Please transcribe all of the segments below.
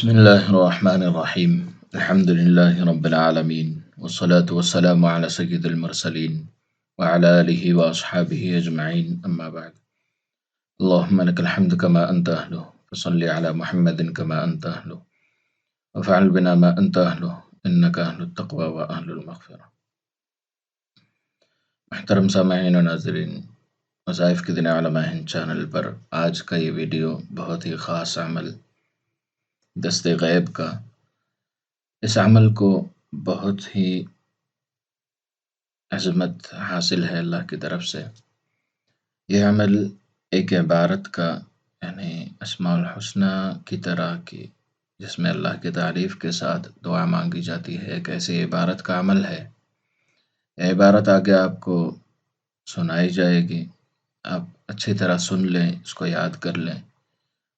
بسم الله الرحمن الرحيم. الحمد لله رب العالمين، والصلاة والسلام على سيد المرسلين وعلى آله وأصحابه أجمعين، أما بعد. اللهم لك الحمد كما أنت أهله، فصل على محمد كما أنت أهله، وفعل بنا ما أنت أهله، إنك أهل التقوى وأهل المغفرة. محترم سامعین و ناظرین، وظائف کے دن علماء ہند چینل پر آج کا یہ ویڈیو بہت ہی خاص عمل دست غیب کا۔ اس عمل کو بہت ہی عظمت حاصل ہے اللہ کی طرف سے۔ یہ عمل ایک عبارت کا، یعنی اسماء الحسنہ کی طرح کی، جس میں اللہ کی تعریف کے ساتھ دعا مانگی جاتی ہے، ایک ایسی عبارت کا عمل ہے۔ یہ عبارت آگے آپ کو سنائی جائے گی، آپ اچھی طرح سن لیں، اس کو یاد کر لیں،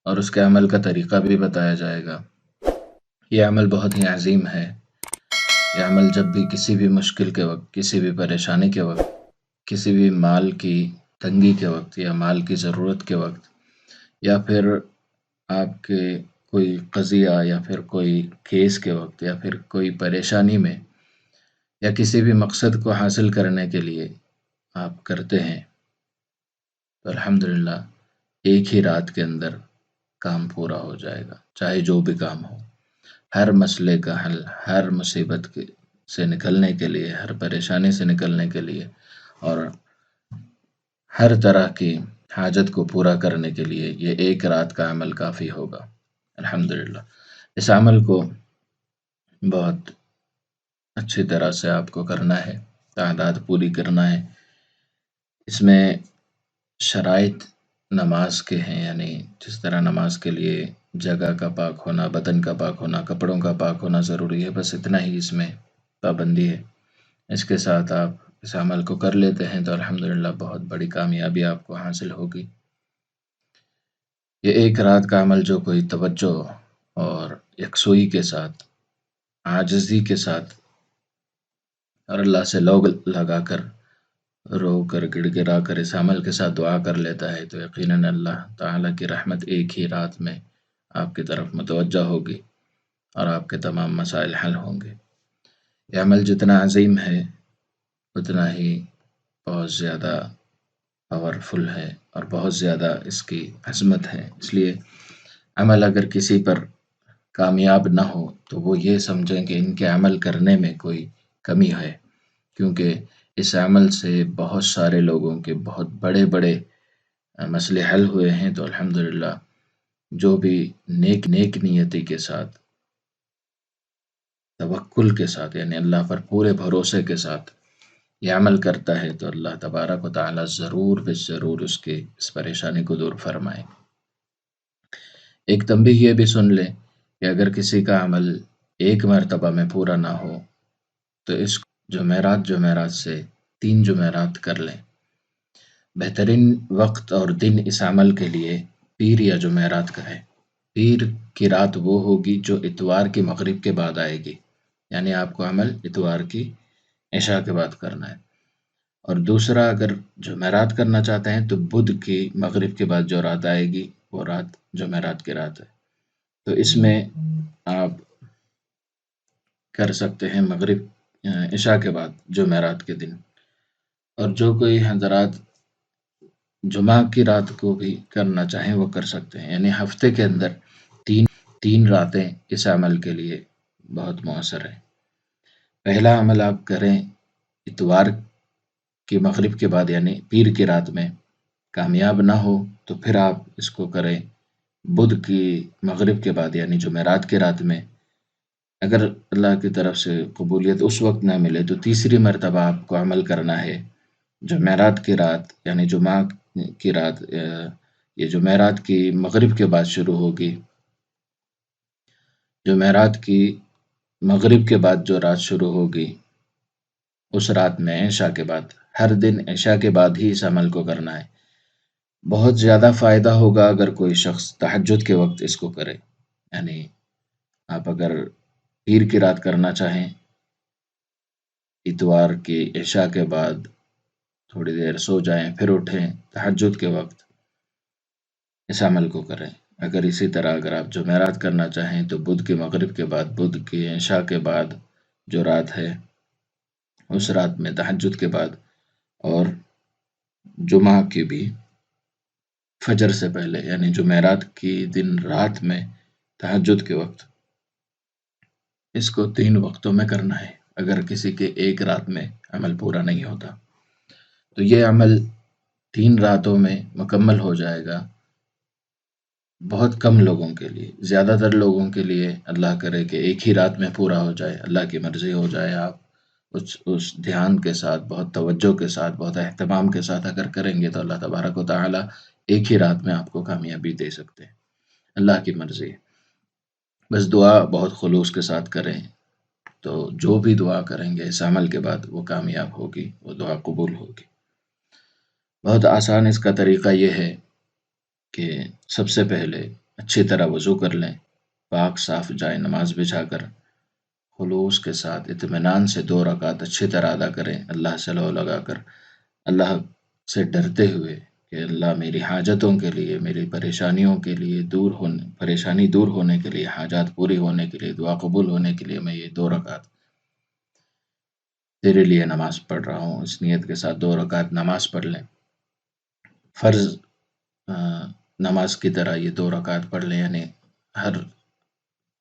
اور اس کے عمل کا طریقہ بھی بتایا جائے گا۔ یہ عمل بہت ہی عظیم ہے۔ یہ عمل جب بھی کسی بھی مشکل کے وقت، کسی بھی پریشانی کے وقت، کسی بھی مال کی تنگی کے وقت، یا مال کی ضرورت کے وقت، یا پھر آپ کے کوئی قضیہ یا پھر کوئی کیس کے وقت، یا پھر کوئی پریشانی میں، یا کسی بھی مقصد کو حاصل کرنے کے لیے آپ کرتے ہیں، تو الحمدللہ ایک ہی رات کے اندر کام پورا ہو جائے گا، چاہے جو بھی کام ہو۔ ہر مسئلے کا حل، ہر مصیبت سے نکلنے کے لیے، ہر پریشانی سے نکلنے کے لیے، اور ہر طرح کی حاجت کو پورا کرنے کے لیے یہ ایک رات کا عمل کافی ہوگا الحمدللہ۔ اس عمل کو بہت اچھی طرح سے آپ کو کرنا ہے، تعداد پوری کرنا ہے۔ اس میں شرائط نماز کے ہیں، یعنی جس طرح نماز کے لیے جگہ کا پاک ہونا، بدن کا پاک ہونا، کپڑوں کا پاک ہونا ضروری ہے، بس اتنا ہی اس میں پابندی ہے۔ اس کے ساتھ آپ اس عمل کو کر لیتے ہیں تو الحمدللہ بہت بڑی کامیابی آپ کو حاصل ہوگی۔ یہ ایک رات کا عمل جو کوئی توجہ اور یکسوئی کے ساتھ، عاجزی کے ساتھ، اور اللہ سے لوگ لگا کر، رو کر، گڑ گڑا کر اس عمل کے ساتھ دعا کر لیتا ہے، تو یقیناً اللہ تعالیٰ کی رحمت ایک ہی رات میں آپ کی طرف متوجہ ہوگی اور آپ کے تمام مسائل حل ہوں گے۔ یہ عمل جتنا عظیم ہے اتنا ہی بہت زیادہ پاورفل ہے، اور بہت زیادہ اس کی عظمت ہے۔ اس لیے عمل اگر کسی پر کامیاب نہ ہو تو وہ یہ سمجھیں کہ ان کے عمل کرنے میں کوئی کمی ہے، کیونکہ اس عمل سے بہت سارے لوگوں کے بہت بڑے بڑے مسئلے حل ہوئے ہیں۔ تو الحمدللہ جو بھی نیک نیتی کے ساتھ، توکل کے ساتھ، یعنی اللہ پر پورے بھروسے کے ساتھ یہ عمل کرتا ہے، تو اللہ تبارک و تعالی ضرور اس کی اس پریشانی کو دور فرمائے۔ ایک تنبیہ یہ بھی سن لیں کہ اگر کسی کا عمل ایک مرتبہ میں پورا نہ ہو تو اس جمعرات سے 3 جمعرات کر لیں۔ بہترین وقت اور دن اس عمل کے لیے پیر یا جمعرات کا ہے۔ پیر کی رات وہ ہوگی جو اتوار کی مغرب کے بعد آئے گی، یعنی آپ کو عمل اتوار کی عشاء کے بعد کرنا ہے۔ اور دوسرا، اگر جمعرات کرنا چاہتے ہیں تو بدھ کی مغرب کے بعد جو رات آئے گی وہ رات جمعرات کی رات ہے، تو اس میں آپ کر سکتے ہیں مغرب عشاء کے بعد جمعرات کے دن۔ اور جو کوئی حضرات جمعہ کی رات کو بھی کرنا چاہیں وہ کر سکتے ہیں، یعنی ہفتے کے اندر تین راتیں اس عمل کے لیے بہت مؤثر ہیں۔ پہلا عمل آپ کریں اتوار کی مغرب کے بعد، یعنی پیر کی رات میں، کامیاب نہ ہو تو پھر آپ اس کو کریں بدھ کی مغرب کے بعد، یعنی جمعرات کی رات میں۔ اگر اللہ کی طرف سے قبولیت اس وقت نہ ملے تو تیسری مرتبہ آپ کو عمل کرنا ہے جمعرات کی رات، یعنی جمعہ کی رات، یہ جمعرات کی مغرب کے بعد شروع ہوگی۔ جمعرات کی مغرب کے بعد جو رات شروع ہوگی اس رات میں عشاء کے بعد، ہر دن عشاء کے بعد ہی اس عمل کو کرنا ہے۔ بہت زیادہ فائدہ ہوگا اگر کوئی شخص تہجد کے وقت اس کو کرے، یعنی آپ اگر پیر کی رات کرنا چاہیں اتوار کی عشاء کے بعد تھوڑی دیر سو جائیں، پھر اٹھیں، تہجد کے وقت اس عمل کو کریں، اگر اسی طرح اگر آپ جمعرات کرنا چاہیں تو بدھ کے مغرب کے بعد، بدھ کے عشاء کے بعد جو رات ہے اس رات میں تہجد کے بعد، اور جمعہ کی بھی فجر سے پہلے، یعنی جمعرات کی دن رات میں تہجد کے وقت، اس کو 3 وقتوں میں کرنا ہے اگر کسی کے ایک رات میں عمل پورا نہیں ہوتا تو یہ عمل 3 راتوں میں مکمل ہو جائے گا. بہت کم لوگوں کے لیے، زیادہ تر لوگوں کے لیے اللہ کرے کہ ایک ہی رات میں پورا ہو جائے، اللہ کی مرضی ہو جائے. آپ اس دھیان کے ساتھ، بہت توجہ کے ساتھ، بہت اہتمام کے ساتھ اگر کریں گے تو اللہ تبارک و تعالی ایک ہی رات میں آپ کو کامیابی دے سکتے ہیں. اللہ کی مرضی ہے. بس دعا بہت خلوص کے ساتھ کریں تو جو بھی دعا کریں گے اس عمل کے بعد وہ کامیاب ہوگی، وہ دعا قبول ہوگی. بہت آسان اس کا طریقہ یہ ہے کہ سب سے پہلے اچھی طرح وضو کر لیں، پاک صاف جائے نماز بچھا کر خلوص کے ساتھ اطمینان سے 2 رکعت اچھی طرح ادا کریں، اللہ سے لو لگا کر، اللہ سے ڈرتے ہوئے کہ اللہ میری حاجتوں کے لیے، میری پریشانیوں کے لیے، پریشانی دور ہونے کے لیے، حاجات پوری ہونے کے لیے، دعا قبول ہونے کے لیے میں یہ 2 رکعت تیرے لیے نماز پڑھ رہا ہوں. اس نیت کے ساتھ 2 رکعت نماز پڑھ لیں. فرض نماز کی طرح یہ 2 رکعت پڑھ لیں، یعنی ہر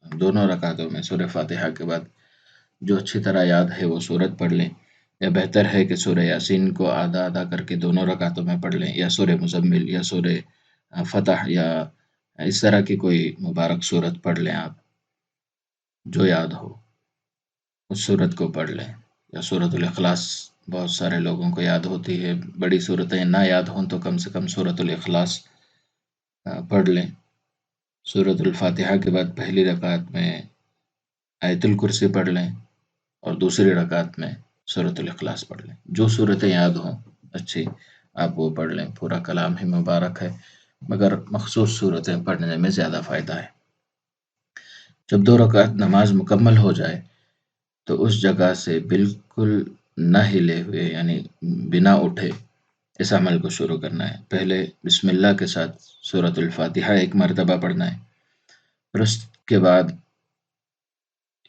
دونوں رکعتوں میں سورہ فاتحہ کے بعد جو اچھی طرح یاد ہے وہ سورت پڑھ لیں، یا بہتر ہے کہ سورہ یاسین کو آدھا آدھا کر کے دونوں رکعتوں میں پڑھ لیں، یا سورہ مزمل، یا سورہ فتح، یا اس طرح کی کوئی مبارک سورت پڑھ لیں. آپ جو یاد ہو اس سورت کو پڑھ لیں، یا سورۃ الاخلاص بہت سارے لوگوں کو یاد ہوتی ہے. بڑی صورتیں نہ یاد ہوں تو کم سے کم سورۃ الاخلاص پڑھ لیں. سورۃ الفاتحہ کے بعد پہلی رکعت میں آیت الکرسی پڑھ لیں، اور دوسری رکعت میں سورۃ الاخلاص پڑھ لیں. جو صورتیں یاد ہوں اچھی آپ وہ پڑھ لیں. پورا کلام ہی مبارک ہے، مگر مخصوص صورتیں پڑھنے میں زیادہ فائدہ ہے. جب 2 رکعت نماز مکمل ہو جائے تو اس جگہ سے بالکل نہ ہلے ہوئے، یعنی بنا اٹھے اس عمل کو شروع کرنا ہے. پہلے بسم اللہ کے ساتھ سورۃ الفاتحہ 1 مرتبہ پڑھنا ہے، پھر اس کے بعد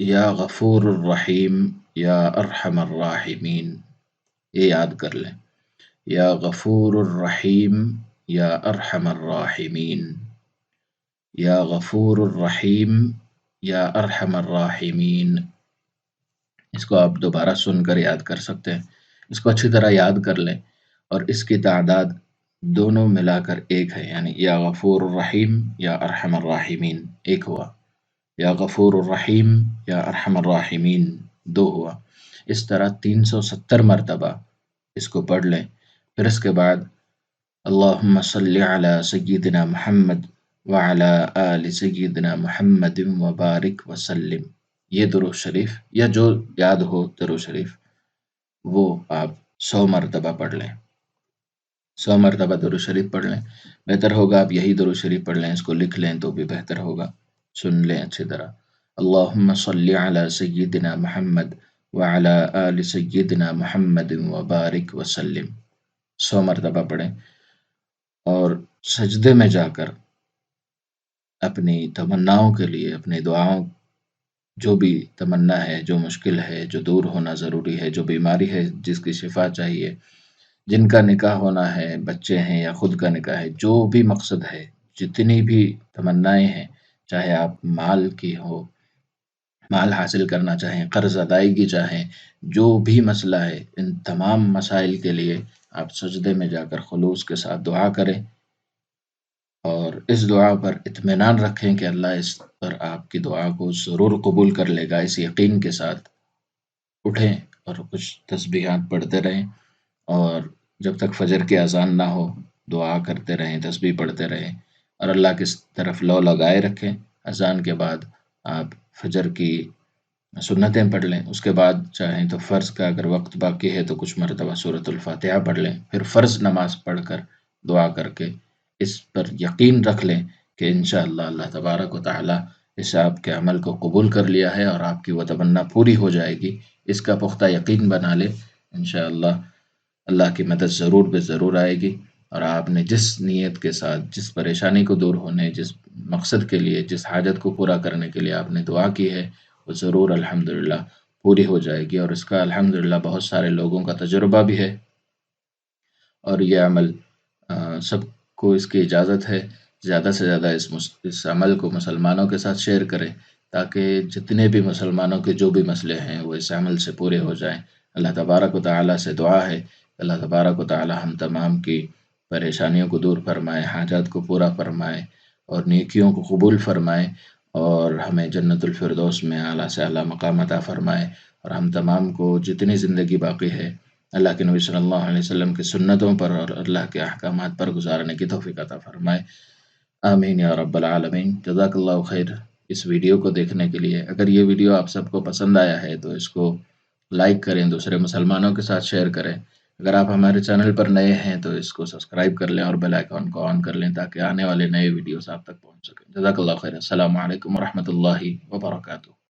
یا غفور الرحیم یا ارحم الراحمین، یہ یاد کر لیں. یا غفور الرحیم یا ارحم الراحمین، یا غفور الرحیم یا ارحم الراحمین. اس کو آپ دوبارہ سن کر یاد کر سکتے ہیں. اس کو اچھی طرح یاد کر لیں، اور اس کی تعداد دونوں ملا کر ایک ہے، یعنی یا غفور الرحیم یا ارحم الراحمین 1 ہوا، یا غفور الرحیم یا ارحم الراحمین 2 ہوا. اس طرح 370 مرتبہ اس کو پڑھ لیں. پھر اس کے بعد اللہم صلی علی سیدنا محمد وعلی آل سیدنا محمد وبارک وسلم، یہ درود شریف یا جو یاد ہو درود شریف وہ آپ 100 مرتبہ پڑھ لیں. 100 مرتبہ درود شریف پڑھ لیں. بہتر ہوگا آپ یہی درود شریف پڑھ لیں، اس کو لکھ لیں تو بھی بہتر ہوگا. سن لیں اچھی طرح. اللہم صلی علی سیدنا محمد وعلی آل سیدنا محمد وبارک وسلم، 100 مرتبہ پڑھیں. اور سجدے میں جا کر اپنی تمناؤں کے لیے، اپنی دعاؤں، جو بھی تمنا ہے، جو مشکل ہے، جو دور ہونا ضروری ہے، جو بیماری ہے جس کی شفا چاہیے، جن کا نکاح ہونا ہے، بچے ہیں یا خود کا نکاح ہے، جو بھی مقصد ہے، جتنی بھی تمنائیں ہیں، چاہے آپ مال کی ہو، مال حاصل کرنا چاہیں، قرض ادائیگی چاہیں، جو بھی مسئلہ ہے، ان تمام مسائل کے لیے آپ سجدے میں جا کر خلوص کے ساتھ دعا کریں، اور اس دعا پر اطمینان رکھیں کہ اللہ اس پر آپ کی دعا کو ضرور قبول کر لے گا. اس یقین کے ساتھ اٹھیں اور کچھ تسبیحات پڑھتے رہیں، اور جب تک فجر کی اذان نہ ہو دعا کرتے رہیں، تسبیح پڑھتے رہیں، اور اللہ کی طرف لو لگائے رکھیں. اذان کے بعد آپ فجر کی سنتیں پڑھ لیں. اس کے بعد چاہیں تو فرض کا اگر وقت باقی ہے تو کچھ مرتبہ سورۃ الفاتحہ پڑھ لیں. پھر فرض نماز پڑھ کر دعا کر کے اس پر یقین رکھ لیں کہ انشاءاللہ اللہ تبارک و تعالی اس آپ کے عمل کو قبول کر لیا ہے، اور آپ کی وہ تمنا پوری ہو جائے گی. اس کا پختہ یقین بنا لیں. انشاءاللہ اللہ کی مدد ضرور بے ضرور آئے گی، اور آپ نے جس نیت کے ساتھ، جس پریشانی کو دور ہونے، جس مقصد کے لیے، جس حاجت کو پورا کرنے کے لیے آپ نے دعا کی ہے، وہ ضرور الحمدللہ پوری ہو جائے گی، اور اس کا الحمدللہ بہت سارے لوگوں کا تجربہ بھی ہے، اور یہ عمل سب کو اس کی اجازت ہے زیادہ سے زیادہ اس عمل کو مسلمانوں کے ساتھ شیئر کریں، تاکہ جتنے بھی مسلمانوں کے جو بھی مسئلے ہیں وہ اس عمل سے پورے ہو جائیں۔ اللہ تبارک و تعالیٰ سے دعا ہے، اللہ تبارک و تعالیٰ ہم تمام کی پریشانیوں کو دور فرمائے، حاجات کو پورا فرمائے، اور نیکیوں کو قبول فرمائے، اور ہمیں جنت الفردوس میں اعلیٰ سے اعلیٰ مقام عطا فرمائے، اور ہم تمام کو جتنی زندگی باقی ہے اللہ کے نبی صلی اللہ علیہ وسلم کی سنتوں پر اور اللہ کے احکامات پر گزارنے کی توفیق عطا فرمائے۔ آمین یا رب العالمین۔ جزاک اللہ خیر اس ویڈیو کو دیکھنے کے لیے۔ اگر یہ ویڈیو آپ سب کو پسند آیا ہے تو اس کو لائک کریں، دوسرے مسلمانوں کے ساتھ شیئر کریں۔ اگر آپ ہمارے چینل پر نئے ہیں تو اس کو سبسکرائب کر لیں اور بیل آئیکن کو آن کر لیں، تاکہ آنے والے نئے ویڈیوز آپ تک پہنچ سکیں۔ جزاک اللہ خیر۔ السلام علیکم ورحمۃ اللہ وبرکاتہ۔